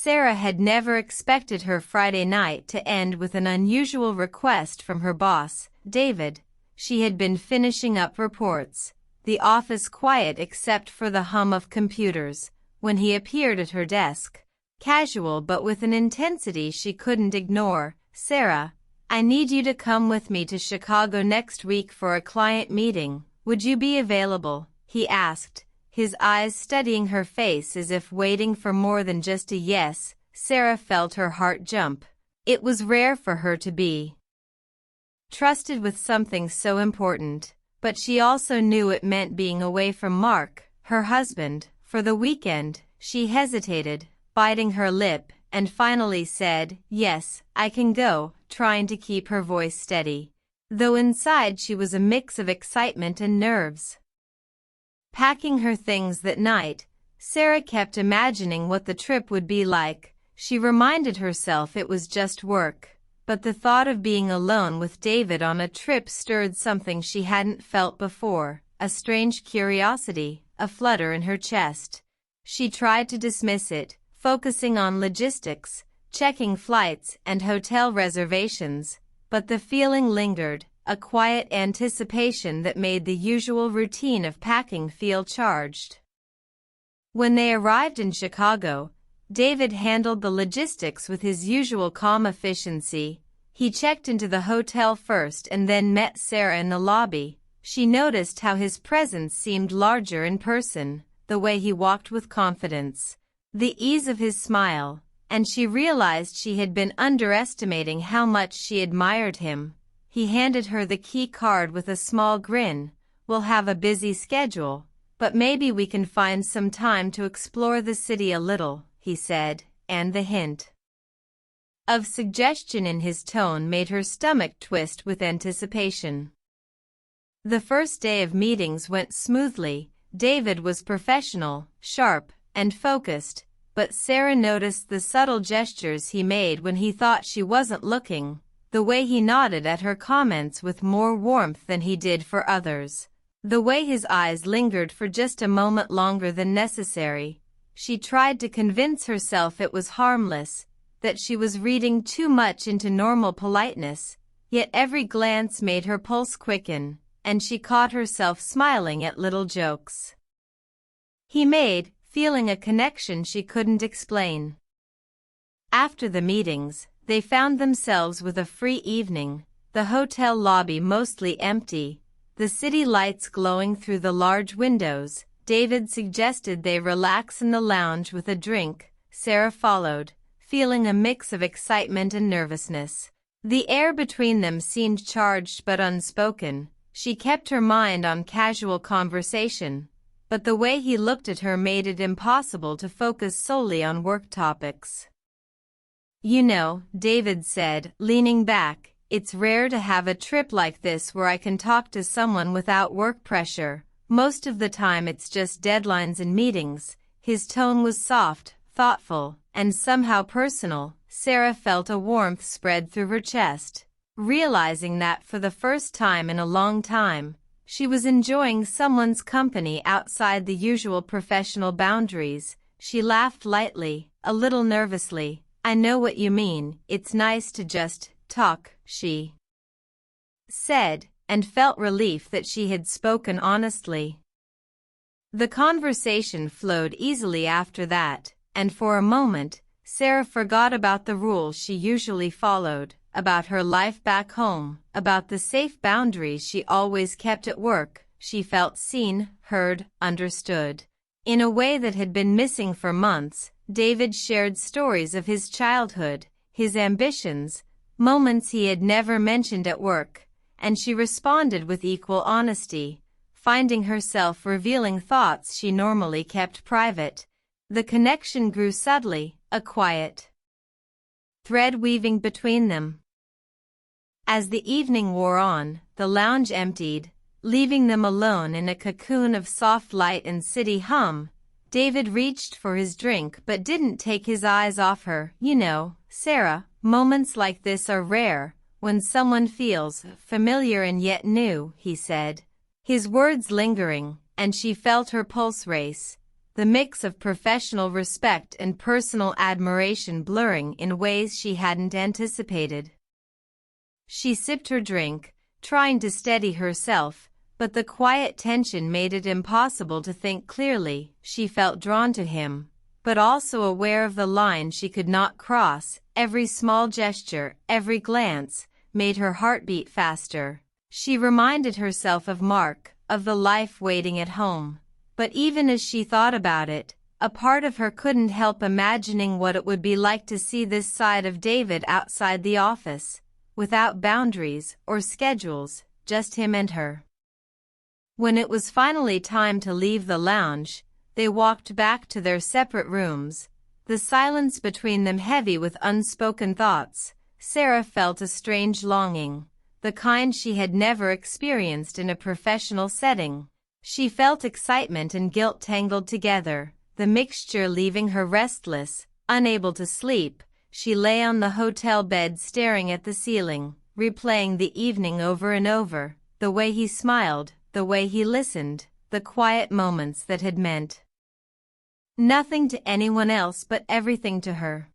Sarah had never expected her Friday night to end with an unusual request from her boss, David. She had been finishing up reports, the office quiet except for the hum of computers, when he appeared at her desk. Casual but with an intensity she couldn't ignore. "Sarah, I need you to come with me to Chicago next week for a client meeting. Would you be available?" he asked, his eyes studying her face as if waiting for more than just a yes. Sarah felt her heart jump. It was rare for her to be trusted with something so important, but she also knew it meant being away from Mark, her husband, for the weekend. She hesitated, biting her lip, and finally said, "Yes, I can go," trying to keep her voice steady, though inside she was a mix of excitement and nerves. Packing her things that night, Sarah kept imagining what the trip would be like. She reminded herself it was just work, but the thought of being alone with David on a trip stirred something she hadn't felt before, a strange curiosity, a flutter in her chest. She tried to dismiss it, focusing on logistics, checking flights and hotel reservations, but the feeling lingered, a quiet anticipation that made the usual routine of packing feel charged. When they arrived in Chicago, David handled the logistics with his usual calm efficiency. He checked into the hotel first and then met Sarah in the lobby. She noticed how his presence seemed larger in person, the way he walked with confidence, the ease of his smile, and she realized she had been underestimating how much she admired him. He handed her the key card with a small grin. "We'll have a busy schedule, but maybe we can find some time to explore the city a little," he said, and the hint of suggestion in his tone made her stomach twist with anticipation. The first day of meetings went smoothly. David was professional, sharp, and focused, but Sarah noticed the subtle gestures he made when he thought she wasn't looking, the way he nodded at her comments with more warmth than he did for others, the way his eyes lingered for just a moment longer than necessary. She tried to convince herself it was harmless, that she was reading too much into normal politeness, yet every glance made her pulse quicken, and she caught herself smiling at little jokes he made, feeling a connection she couldn't explain. After the meetings, they found themselves with a free evening, the hotel lobby mostly empty, the city lights glowing through the large windows. David suggested they relax in the lounge with a drink. Sarah followed, feeling a mix of excitement and nervousness. The air between them seemed charged but unspoken. She kept her mind on casual conversation, but the way he looked at her made it impossible to focus solely on work topics. "You know," David said, leaning back, "it's rare to have a trip like this where I can talk to someone without work pressure. Most of the time it's just deadlines and meetings." His tone was soft, thoughtful, and somehow personal. Sarah felt a warmth spread through her chest, realizing that for the first time in a long time, she was enjoying someone's company outside the usual professional boundaries. She laughed lightly, a little nervously. "I know what you mean. It's nice to just talk," she said, and felt relief that she had spoken honestly. The conversation flowed easily after that, and for a moment, Sarah forgot about the rules she usually followed, about her life back home, about the safe boundaries she always kept at work. She felt seen, heard, understood, in a way that had been missing for months. David shared stories of his childhood, his ambitions, moments he had never mentioned at work, and she responded with equal honesty, finding herself revealing thoughts she normally kept private. The connection grew subtly, a quiet thread weaving between them. As the evening wore on, the lounge emptied, leaving them alone in a cocoon of soft light and city hum. David reached for his drink but didn't take his eyes off her. "You know, Sarah, moments like this are rare, when someone feels familiar and yet new," he said, his words lingering, and she felt her pulse race. the mix of professional respect and personal admiration blurring in ways she hadn't anticipated. She sipped her drink, trying to steady herself, but the quiet tension made it impossible to think clearly. She felt drawn to him, but also aware of the line she could not cross. Every small gesture, every glance, made her heart beat faster. She reminded herself of Mark, of the life waiting at home. But even as she thought about it, a part of her couldn't help imagining what it would be like to see this side of David outside the office, without boundaries or schedules, just him and her. When it was finally time to leave the lounge, they walked back to their separate rooms, the silence between them heavy with unspoken thoughts. Sarah felt a strange longing, the kind she had never experienced in a professional setting. She felt excitement and guilt tangled together, the mixture leaving her restless, unable to sleep. She lay on the hotel bed staring at the ceiling, replaying the evening over and over, the way he smiled, the way he listened, the quiet moments that had meant nothing to anyone else but everything to her.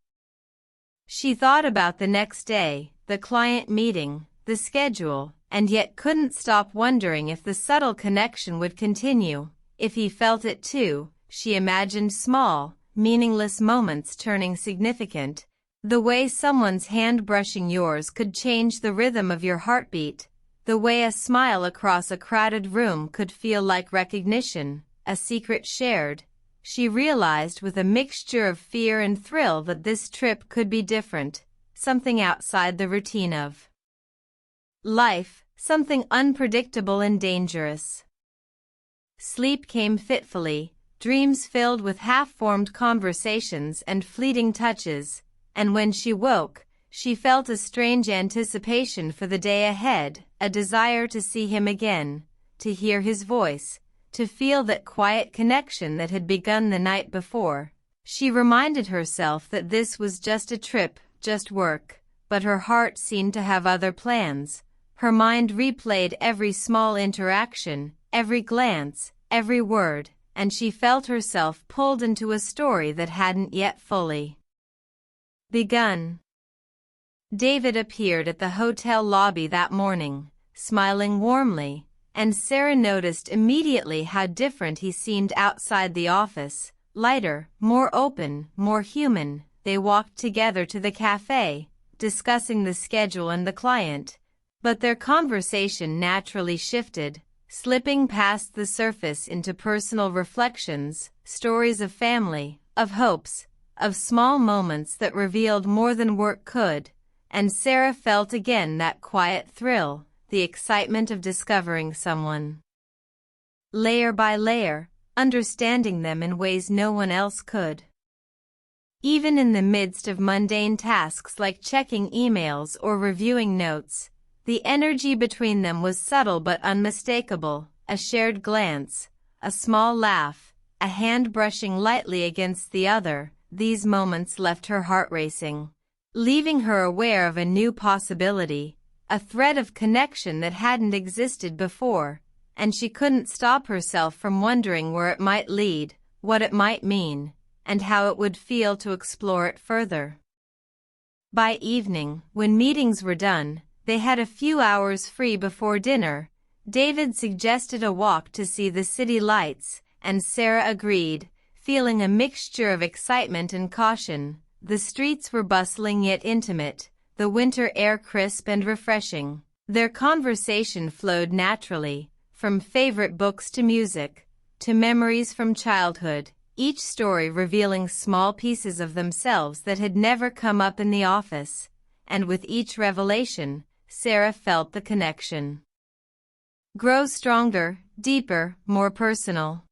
She thought about the next day, the client meeting, the schedule, and yet couldn't stop wondering if the subtle connection would continue. If he felt it too. She imagined small, meaningless moments turning significant. The way someone's hand brushing yours could change the rhythm of your heartbeat. The way a smile across a crowded room could feel like recognition, a secret shared. She realized with a mixture of fear and thrill that this trip could be different, something outside the routine of life, something unpredictable and dangerous. Sleep came fitfully, dreams filled with half-formed conversations and fleeting touches, and when she woke, she felt a strange anticipation for the day ahead, a desire to see him again, to hear his voice, to feel that quiet connection that had begun the night before. She reminded herself that this was just a trip, just work, but her heart seemed to have other plans. Her mind replayed every small interaction, every glance, every word, and she felt herself pulled into a story that hadn't yet fully begun. David appeared at the hotel lobby that morning, smiling warmly, and Sarah noticed immediately how different he seemed outside the office, lighter, more open, more human. They walked together to the cafe, discussing the schedule and the client. But their conversation naturally shifted, slipping past the surface into personal reflections, stories of family, of hopes, of small moments that revealed more than work could, and Sarah felt again that quiet thrill, the excitement of discovering someone. Layer by layer, understanding them in ways no one else could. Even in the midst of mundane tasks like checking emails or reviewing notes, the energy between them was subtle but unmistakable. A shared glance, a small laugh, a hand brushing lightly against the other. These moments left her heart racing, leaving her aware of a new possibility, a thread of connection that hadn't existed before, and she couldn't stop herself from wondering where it might lead, what it might mean, and how it would feel to explore it further. By evening, when meetings were done, they had a few hours free before dinner. David suggested a walk to see the city lights, and Sarah agreed, feeling a mixture of excitement and caution. The streets were bustling yet intimate, the winter air crisp and refreshing. Their conversation flowed naturally, from favorite books to music, to memories from childhood, each story revealing small pieces of themselves that had never come up in the office. And with each revelation, Sarah felt the connection grow stronger, deeper, more personal.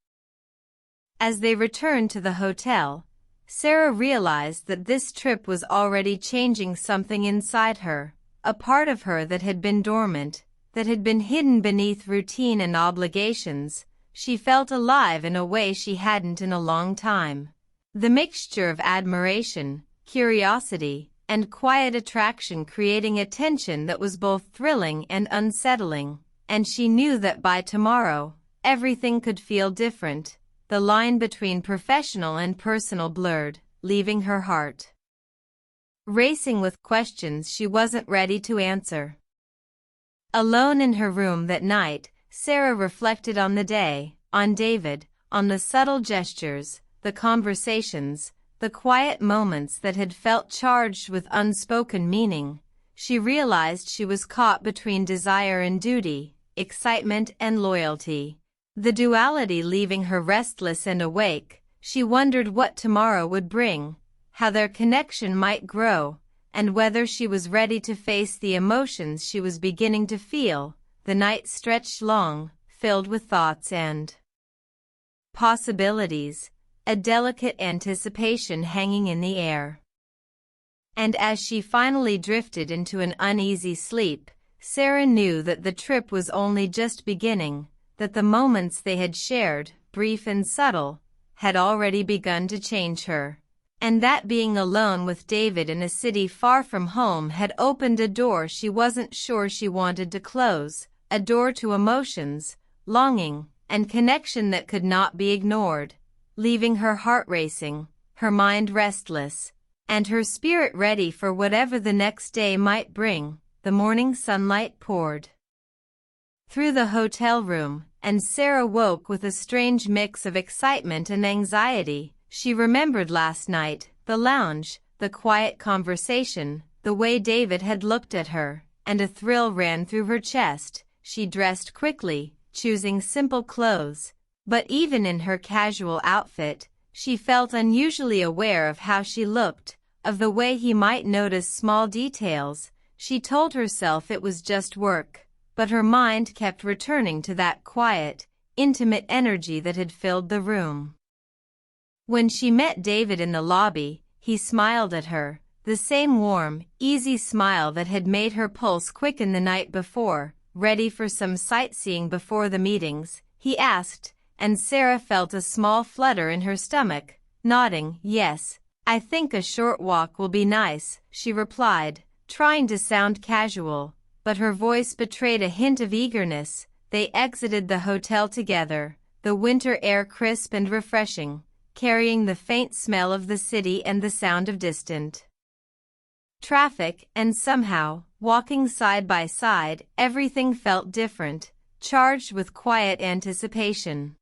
As they returned to the hotel, Sarah realized that this trip was already changing something inside her, a part of her that had been dormant, that had been hidden beneath routine and obligations. She felt alive in a way she hadn't in a long time. The mixture of admiration, curiosity, and quiet attraction creating a tension that was both thrilling and unsettling, and she knew that by tomorrow, everything could feel different. the line between professional and personal blurred, leaving her heart racing with questions she wasn't ready to answer. Alone in her room that night, Sarah reflected on the day, on David, on the subtle gestures, the conversations, the quiet moments that had felt charged with unspoken meaning. She realized she was caught between desire and duty, excitement and loyalty. The duality leaving her restless and awake. She wondered what tomorrow would bring, how their connection might grow, and whether she was ready to face the emotions she was beginning to feel. The night stretched long, filled with thoughts and possibilities, a delicate anticipation hanging in the air. And as she finally drifted into an uneasy sleep, Sarah knew that the trip was only just beginning, that the moments they had shared, brief and subtle, had already begun to change her. And that being alone with David in a city far from home had opened a door she wasn't sure she wanted to close, a door to emotions, longing, and connection that could not be ignored, leaving her heart racing, her mind restless, and her spirit ready for whatever the next day might bring. The morning sunlight poured through the hotel room, and Sarah woke with a strange mix of excitement and anxiety. She remembered last night, the lounge, the quiet conversation, the way David had looked at her, and a thrill ran through her chest. She dressed quickly, choosing simple clothes, but even in her casual outfit, she felt unusually aware of how she looked, of the way he might notice small details. She told herself it was just work, but her mind kept returning to that quiet, intimate energy that had filled the room. When she met David in the lobby, he smiled at her, the same warm, easy smile that had made her pulse quicken the night before. Ready for some sightseeing before the meetings, he asked, and Sarah felt a small flutter in her stomach. Nodding, "Yes, I think a short walk will be nice," she replied, trying to sound casual, but her voice betrayed a hint of eagerness. They exited the hotel together, the winter air crisp and refreshing, carrying the faint smell of the city and the sound of distant traffic, and somehow, walking side by side, everything felt different, charged with quiet anticipation.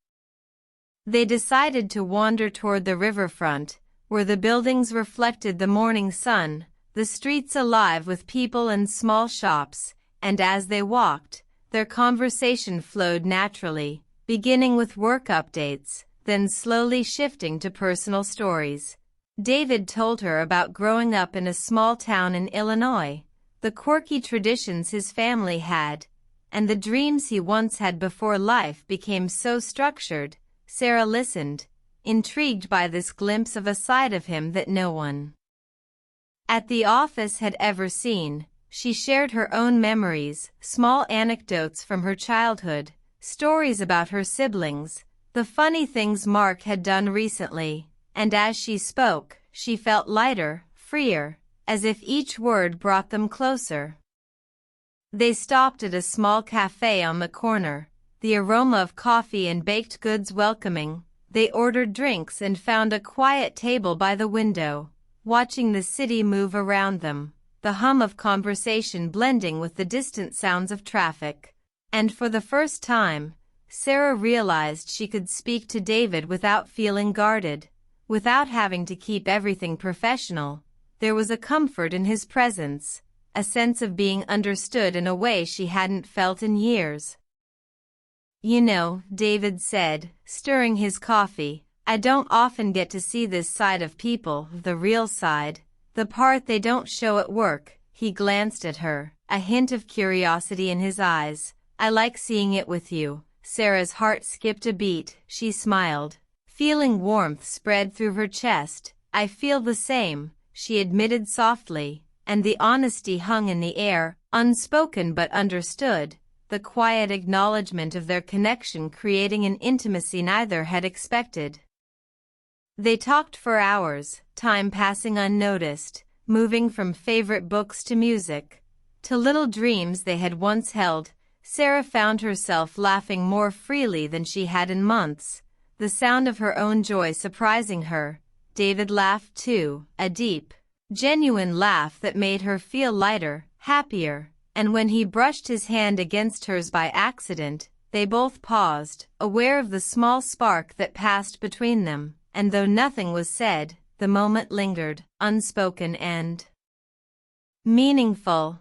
They decided to wander toward the riverfront, where the buildings reflected the morning sun, the streets alive with people and small shops, and as they walked, their conversation flowed naturally, beginning with work updates, then slowly shifting to personal stories. David told her about growing up in a small town in Illinois, the quirky traditions his family had, and the dreams he once had before life became so structured. Sarah listened, intrigued by this glimpse of a side of him that no one at the office had ever seen. She shared her own memories, small anecdotes from her childhood, stories about her siblings, the funny things Mark had done recently, and as she spoke, she felt lighter, freer, as if each word brought them closer. They stopped at a small cafe on the corner, the aroma of coffee and baked goods welcoming. They ordered drinks and found a quiet table by the window, watching the city move around them, the hum of conversation blending with the distant sounds of traffic. And for the first time, Sarah realized she could speak to David without feeling guarded, without having to keep everything professional. There was a comfort in his presence, a sense of being understood in a way she hadn't felt in years. "You know," David said, stirring his coffee, "I don't often get to see this side of people, the real side, the part they don't show at work." He glanced at her, a hint of curiosity in his eyes. "I like seeing it with you." Sarah's heart skipped a beat. She smiled, feeling warmth spread through her chest. "I feel the same," she admitted softly, and the honesty hung in the air, unspoken but understood, the quiet acknowledgement of their connection creating an intimacy neither had expected. They talked for hours, time passing unnoticed, moving from favorite books to music, to little dreams they had once held. Sarah found herself laughing more freely than she had in months. the sound of her own joy surprising her. David laughed too, a deep, genuine laugh that made her feel lighter, happier, and when he brushed his hand against hers by accident, they both paused, aware of the small spark that passed between them, and though nothing was said, the moment lingered, unspoken and meaningful.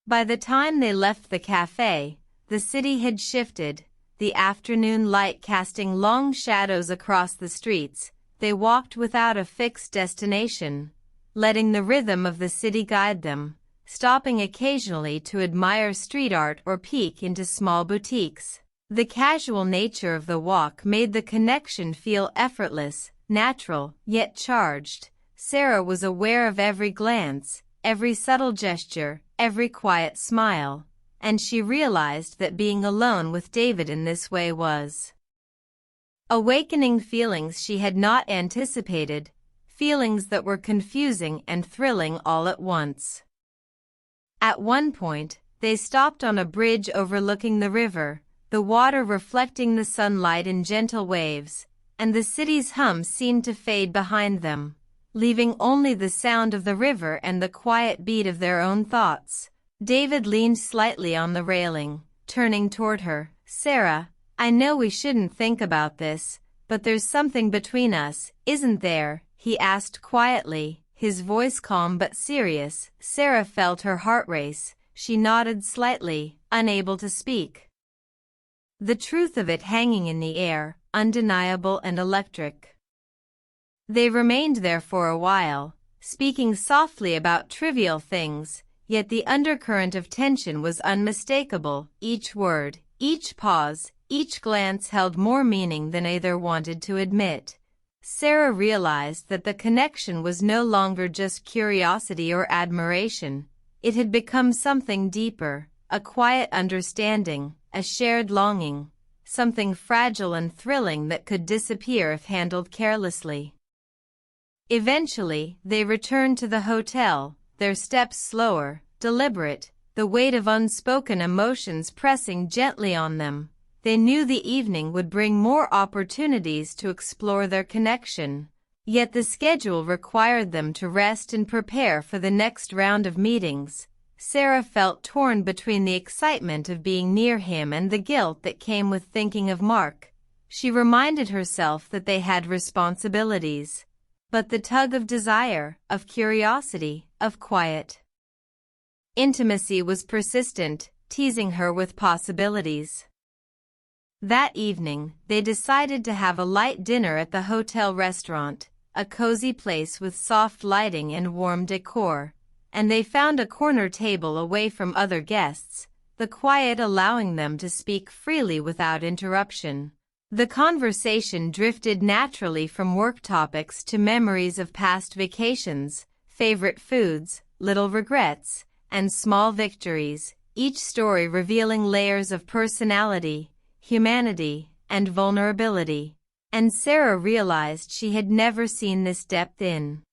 By the time they left the cafe, the city had shifted, the afternoon light casting long shadows across the streets. They walked without a fixed destination, letting the rhythm of the city guide them, stopping occasionally to admire street art or peek into small boutiques. The casual nature of the walk made the connection feel effortless, natural, yet charged. Sarah was aware of every glance, every subtle gesture, every quiet smile, and she realized that being alone with David in this way was awakening feelings she had not anticipated, feelings that were confusing and thrilling all at once. At one point, they stopped on a bridge overlooking the river, the water reflecting the sunlight in gentle waves, and the city's hum seemed to fade behind them, leaving only the sound of the river and the quiet beat of their own thoughts. David leaned slightly on the railing, turning toward her. "Sarah, I know we shouldn't think about this, but there's something between us, isn't there?" he asked quietly, his voice calm but serious. Sarah felt her heart race. She nodded slightly, unable to speak, the truth of it hanging in the air, undeniable and electric. They remained there for a while, speaking softly about trivial things, yet the undercurrent of tension was unmistakable. Each word, each pause, each glance held more meaning than either wanted to admit. Sarah realized that the connection was no longer just curiosity or admiration. It had become something deeper, a quiet understanding, a shared longing, something fragile and thrilling that could disappear if handled carelessly. Eventually, they returned to the hotel, their steps slower, deliberate, the weight of unspoken emotions pressing gently on them. They knew the evening would bring more opportunities to explore their connection, yet the schedule required them to rest and prepare for the next round of meetings. Sarah felt torn between the excitement of being near him and the guilt that came with thinking of Mark. She reminded herself that they had responsibilities, but the tug of desire, of curiosity, of quiet intimacy was persistent, teasing her with possibilities. That evening, they decided to have a light dinner at the hotel restaurant, a cozy place with soft lighting and warm decor, and they found a corner table away from other guests, the quiet allowing them to speak freely without interruption. The conversation drifted naturally from work topics to memories of past vacations, favorite foods, little regrets, and small victories, each story revealing layers of personality, humanity, and vulnerability. And Sarah realized she had never seen this depth in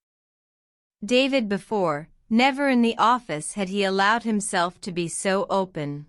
David before. Never in the office had he allowed himself to be so open.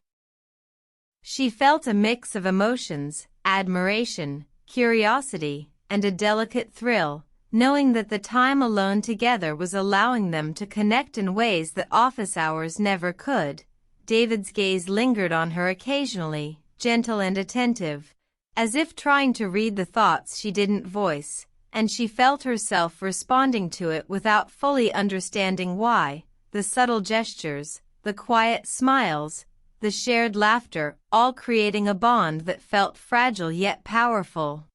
She felt a mix of emotions, admiration, curiosity, and a delicate thrill, knowing that the time alone together was allowing them to connect in ways that office hours never could. David's gaze lingered on her occasionally, gentle and attentive, as if trying to read the thoughts she didn't voice, and she felt herself responding to it without fully understanding why. The subtle gestures, the quiet smiles, the shared laughter, all creating a bond that felt fragile yet powerful.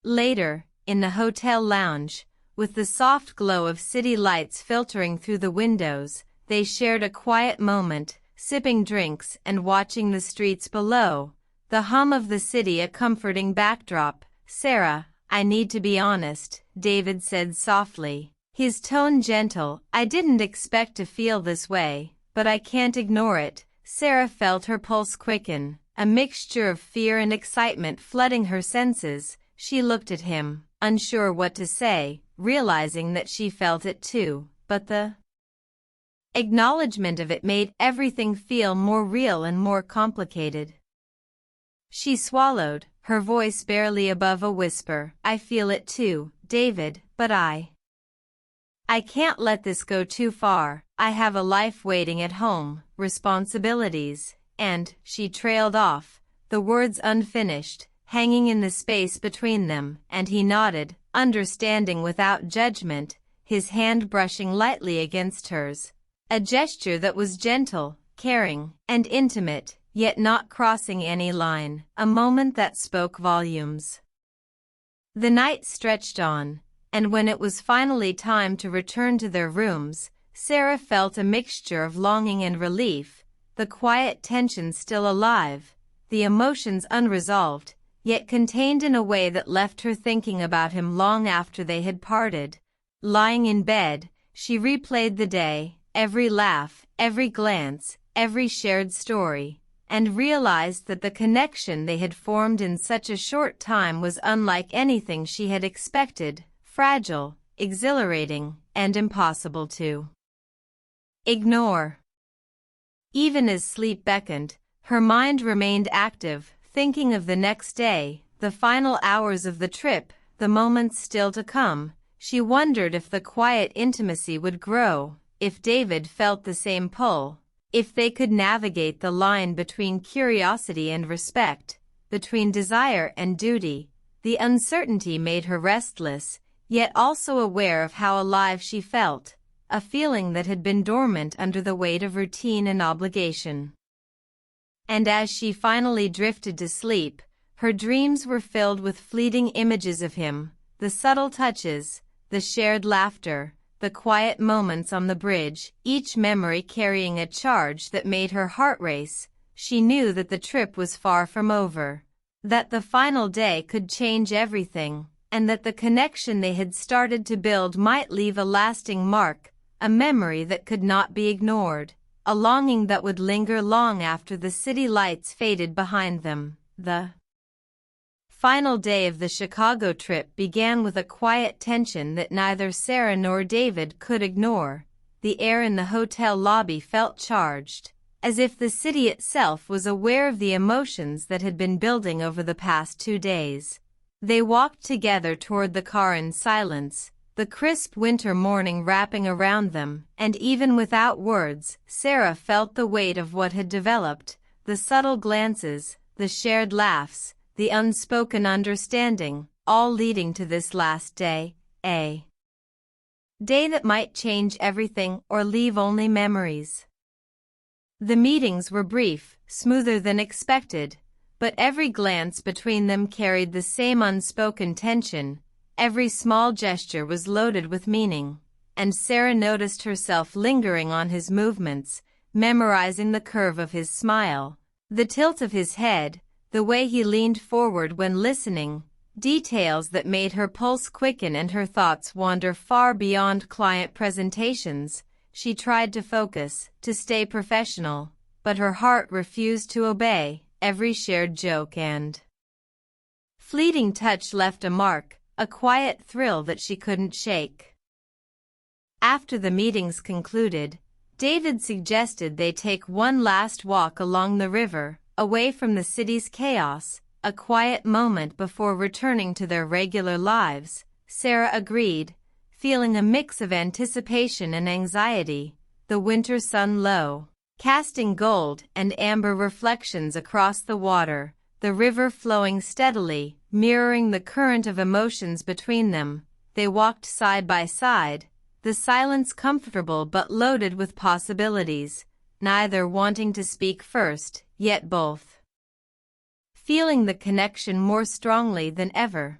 Later, in the hotel lounge, with the soft glow of city lights filtering through the windows, they shared a quiet moment, sipping drinks and watching the streets below, the hum of the city a comforting backdrop. "Sarah, I need to be honest," David said softly, his tone gentle. "I didn't expect to feel this way, but I can't ignore it." Sarah felt her pulse quicken, a mixture of fear and excitement flooding her senses. She looked at him, unsure what to say, realizing that she felt it too, but the acknowledgement of it made everything feel more real and more complicated. She swallowed, her voice barely above a whisper. I feel it too, David, but I can't let this go too far. I have a life waiting at home, responsibilities, and, she trailed off, the words unfinished, hanging in the space between them, and he nodded, understanding without judgment, his hand brushing lightly against hers. A gesture that was gentle, caring, and intimate, yet not crossing any line, a moment that spoke volumes. The night stretched on, and when it was finally time to return to their rooms, Sarah felt a mixture of longing and relief, the quiet tension still alive, the emotions unresolved, yet contained in a way that left her thinking about him long after they had parted. Lying in bed, she replayed the day, every laugh, every glance, every shared story, and realized that the connection they had formed in such a short time was unlike anything she had expected, fragile, exhilarating, and impossible to ignore. Even as sleep beckoned, her mind remained active, thinking of the next day, the final hours of the trip, the moments still to come. She wondered if the quiet intimacy would grow, if David felt the same pull, if they could navigate the line between curiosity and respect, between desire and duty. The uncertainty made her restless, yet also aware of how alive she felt, a feeling that had been dormant under the weight of routine and obligation. And as she finally drifted to sleep, her dreams were filled with fleeting images of him, the subtle touches, the shared laughter, the quiet moments on the bridge, each memory carrying a charge that made her heart race. She knew that the trip was far from over, that the final day could change everything, and that the connection they had started to build might leave a lasting mark, a memory that could not be ignored, a longing that would linger long after the city lights faded behind them. The final day of the Chicago trip began with a quiet tension that neither Sarah nor David could ignore. The air in the hotel lobby felt charged, as if the city itself was aware of the emotions that had been building over the past 2 days. They walked together toward the car in silence, the crisp winter morning wrapping around them, and even without words, Sarah felt the weight of what had developed, the subtle glances, the shared laughs, the unspoken understanding, all leading to this last day, a day that might change everything or leave only memories. The meetings were brief, smoother than expected, but every glance between them carried the same unspoken tension. Every small gesture was loaded with meaning, and Sarah noticed herself lingering on his movements, memorizing the curve of his smile, the tilt of his head, the way he leaned forward when listening, details that made her pulse quicken and her thoughts wander far beyond client presentations. She tried to focus, to stay professional, but her heart refused to obey. Every shared joke and fleeting touch left a mark, a quiet thrill that she couldn't shake. After the meetings concluded, David suggested they take one last walk along the river, away from the city's chaos, a quiet moment before returning to their regular lives. Sarah agreed, feeling a mix of anticipation and anxiety, the winter sun low, casting gold and amber reflections across the water, the river flowing steadily, mirroring the current of emotions between them. They walked side by side, the silence comfortable but loaded with possibilities, neither wanting to speak first, yet both feeling the connection more strongly than ever.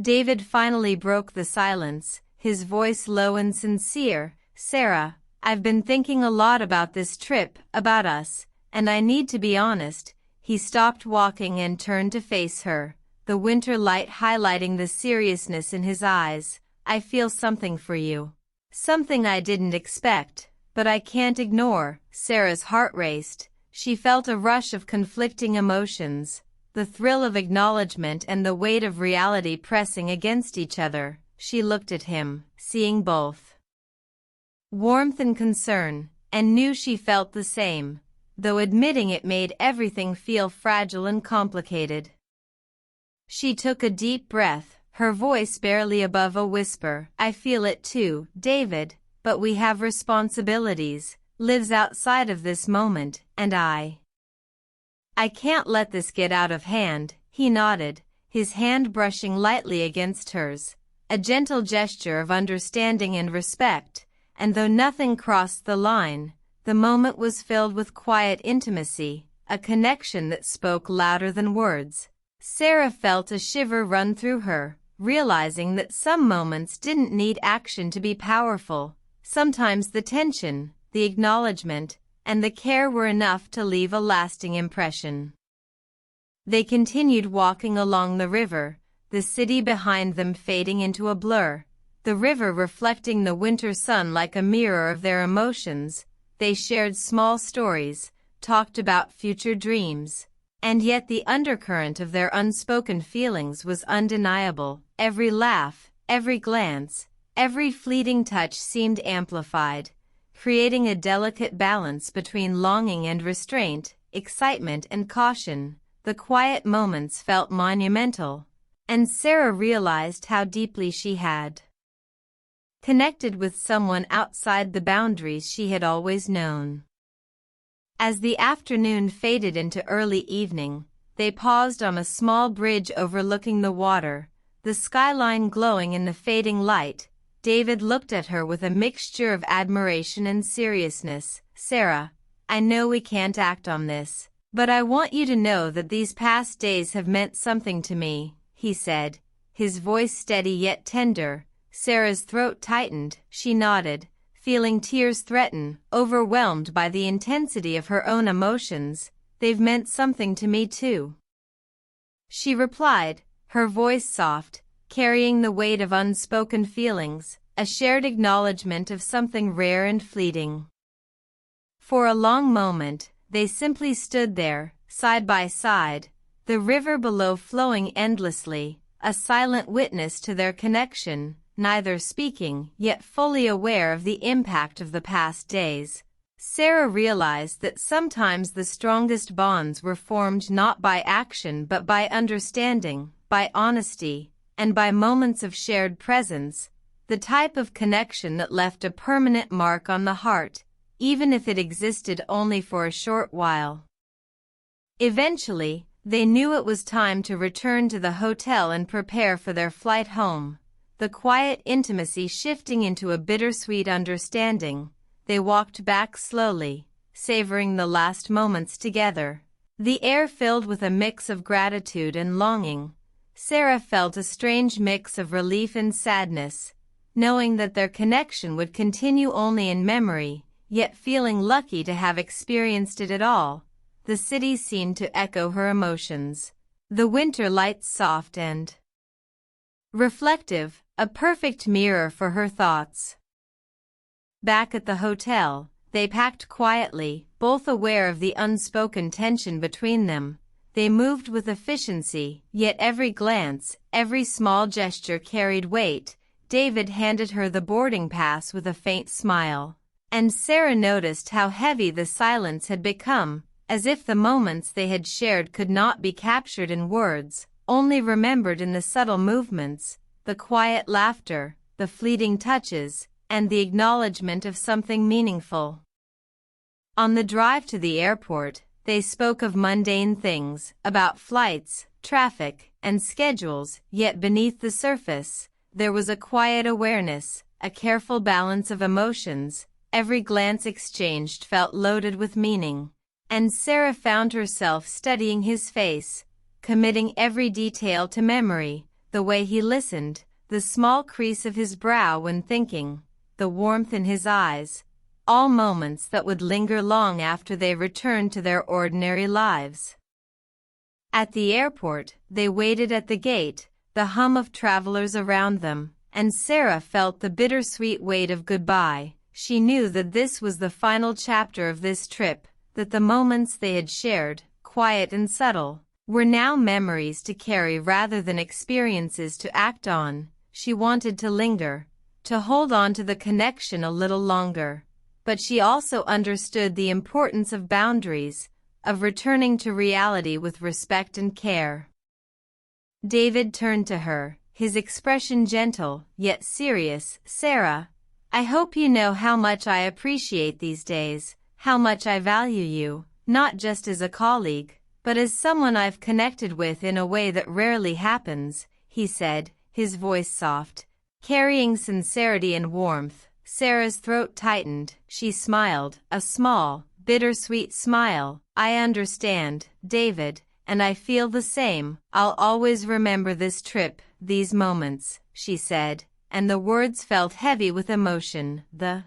David finally broke the silence, his voice low and sincere. "Sarah, I've been thinking a lot about this trip, about us, and I need to be honest." He stopped walking and turned to face her, the winter light highlighting the seriousness in his eyes. "I feel something for you. Something I didn't expect, but I can't ignore." Sarah's heart raced. She felt a rush of conflicting emotions, the thrill of acknowledgement and the weight of reality pressing against each other. She looked at him, seeing both warmth and concern, and knew she felt the same, though admitting it made everything feel fragile and complicated. She took a deep breath, her voice barely above a whisper. I feel it too, David, but we have responsibilities, lives outside of this moment, and I can't let this get out of hand. He nodded, his hand brushing lightly against hers, a gentle gesture of understanding and respect, and though nothing crossed the line, the moment was filled with quiet intimacy, a connection that spoke louder than words. Sarah felt a shiver run through her, realizing that some moments didn't need action to be powerful. Sometimes the tension, the acknowledgement, and the care were enough to leave a lasting impression. They continued walking along the river, the city behind them fading into a blur, the river reflecting the winter sun like a mirror of their emotions. They shared small stories, talked about future dreams, and yet the undercurrent of their unspoken feelings was undeniable. Every laugh, every glance, every fleeting touch seemed amplified, creating a delicate balance between longing and restraint, excitement and caution. The quiet moments felt monumental, and Sarah realized how deeply she had connected with someone outside the boundaries she had always known. As the afternoon faded into early evening, they paused on a small bridge overlooking the water, the skyline glowing in the fading light. David looked at her with a mixture of admiration and seriousness. Sarah, I know we can't act on this, but I want you to know that these past days have meant something to me, he said, his voice steady yet tender. Sarah's throat tightened. She nodded, feeling tears threaten, overwhelmed by the intensity of her own emotions. They've meant something to me too, she replied, her voice soft, carrying the weight of unspoken feelings, a shared acknowledgement of something rare and fleeting. For a long moment, they simply stood there, side by side, the river below flowing endlessly, a silent witness to their connection, neither speaking yet fully aware of the impact of the past days. Sarah realized that sometimes the strongest bonds were formed not by action but by understanding, by honesty, and by moments of shared presence, the type of connection that left a permanent mark on the heart, even if it existed only for a short while. Eventually, they knew it was time to return to the hotel and prepare for their flight home, the quiet intimacy shifting into a bittersweet understanding. They walked back slowly, savoring the last moments together, the air filled with a mix of gratitude and longing. Sarah felt a strange mix of relief and sadness, knowing that their connection would continue only in memory, yet feeling lucky to have experienced it at all. The city seemed to echo her emotions, the winter lights soft and reflective, a perfect mirror for her thoughts. Back at the hotel, they packed quietly, both aware of the unspoken tension between them. They moved with efficiency, yet every glance, every small gesture carried weight. David handed her the boarding pass with a faint smile, and Sarah noticed how heavy the silence had become, as if the moments they had shared could not be captured in words, only remembered in the subtle movements, the quiet laughter, the fleeting touches, and the acknowledgement of something meaningful. On the drive to the airport, they spoke of mundane things, about flights, traffic, and schedules, yet beneath the surface, there was a quiet awareness, a careful balance of emotions. Every glance exchanged felt loaded with meaning, and Sarah found herself studying his face, committing every detail to memory, the way he listened, the small crease of his brow when thinking, the warmth in his eyes, all moments that would linger long after they returned to their ordinary lives. At the airport, they waited at the gate, the hum of travelers around them, and Sarah felt the bittersweet weight of goodbye. She knew that this was the final chapter of this trip, that the moments they had shared, quiet and subtle, were now memories to carry rather than experiences to act on. She wanted to linger, to hold on to the connection a little longer, but she also understood the importance of boundaries, of returning to reality with respect and care. David turned to her, his expression gentle, yet serious. "Sarah, I hope you know how much I appreciate these days, how much I value you, not just as a colleague, but as someone I've connected with in a way that rarely happens," he said, his voice soft, carrying sincerity and warmth. Sarah's throat tightened. She smiled, a small, bittersweet smile. "I understand, David, and I feel the same. I'll always remember this trip, these moments," she said, and the words felt heavy with emotion. The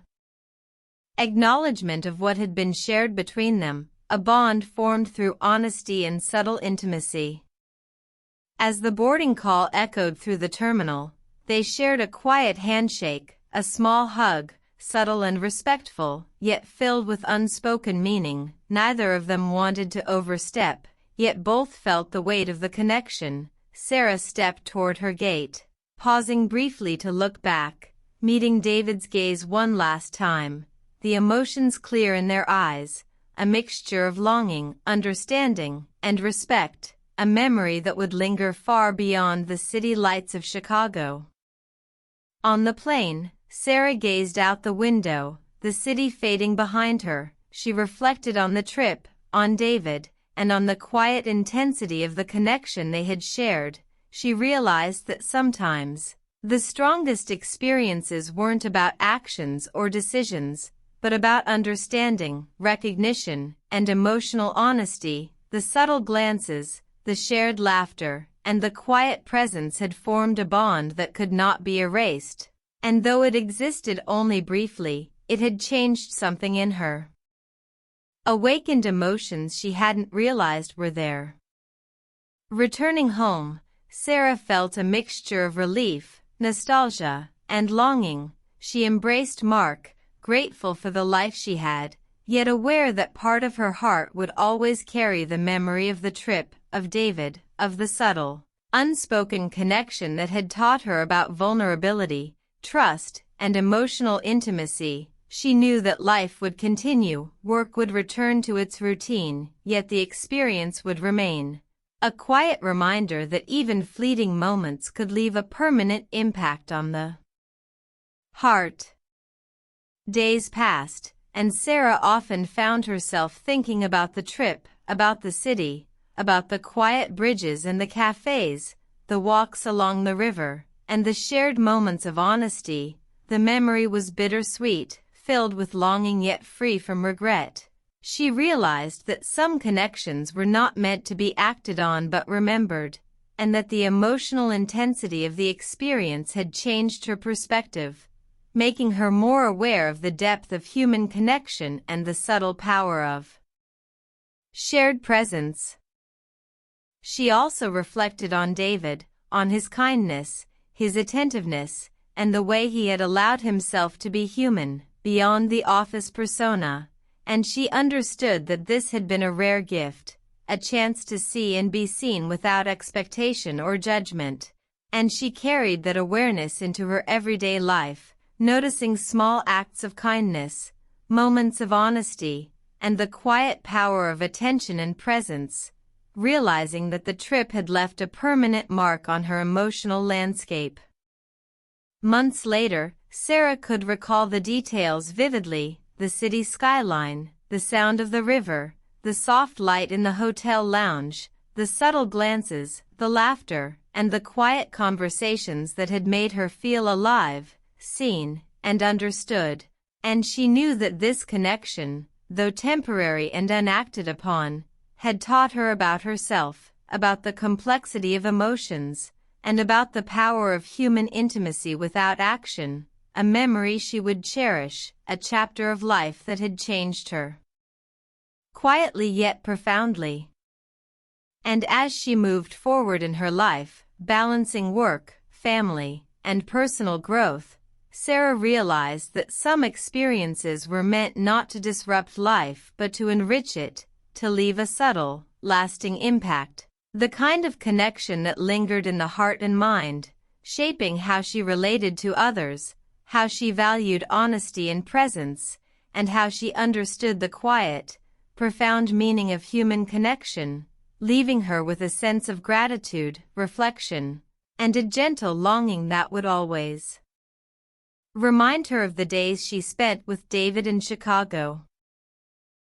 acknowledgement of what had been shared between them, a bond formed through honesty and subtle intimacy. As the boarding call echoed through the terminal, they shared a quiet handshake, a small hug, subtle and respectful, yet filled with unspoken meaning. Neither of them wanted to overstep, yet both felt the weight of the connection. Sarah stepped toward her gate, pausing briefly to look back, meeting David's gaze one last time, the emotions clear in their eyes, a mixture of longing, understanding, and respect, a memory that would linger far beyond the city lights of Chicago. On the plane, Sarah gazed out the window, the city fading behind her. She reflected on the trip, on David, and on the quiet intensity of the connection they had shared. She realized that sometimes, the strongest experiences weren't about actions or decisions, but about understanding, recognition, and emotional honesty. The subtle glances, the shared laughter, and the quiet presence had formed a bond that could not be erased. And though it existed only briefly, it had changed something in her. Awakened emotions she hadn't realized were there. Returning home, Sarah felt a mixture of relief, nostalgia, and longing. She embraced Mark, grateful for the life she had, yet aware that part of her heart would always carry the memory of the trip, of David, of the subtle, unspoken connection that had taught her about vulnerability, trust, and emotional intimacy. She knew that life would continue, work would return to its routine, yet the experience would remain. A quiet reminder that even fleeting moments could leave a permanent impact on the heart. Days passed, and Sarah often found herself thinking about the trip, about the city, about the quiet bridges and the cafes, the walks along the river, and the shared moments of honesty. The memory was bittersweet, filled with longing yet free from regret. She realized that some connections were not meant to be acted on but remembered, and that the emotional intensity of the experience had changed her perspective, making her more aware of the depth of human connection and the subtle power of shared presence. She also reflected on David, on his kindness, his attentiveness, and the way he had allowed himself to be human, beyond the office persona, and she understood that this had been a rare gift, a chance to see and be seen without expectation or judgment, and she carried that awareness into her everyday life, noticing small acts of kindness, moments of honesty, and the quiet power of attention and presence, realizing that the trip had left a permanent mark on her emotional landscape. Months later, Sarah could recall the details vividly: the city skyline, the sound of the river, the soft light in the hotel lounge, the subtle glances, the laughter, and the quiet conversations that had made her feel alive, seen, and understood. And she knew that this connection, though temporary and unacted upon, had taught her about herself, about the complexity of emotions, and about the power of human intimacy without action, a memory she would cherish, a chapter of life that had changed her quietly yet profoundly. And as she moved forward in her life, balancing work, family, and personal growth, Sarah realized that some experiences were meant not to disrupt life but to enrich it, to leave a subtle, lasting impact, the kind of connection that lingered in the heart and mind, shaping how she related to others, how she valued honesty and presence, and how she understood the quiet, profound meaning of human connection. leaving her with a sense of gratitude, reflection, and a gentle longing that would always remind her of the days she spent with David in Chicago.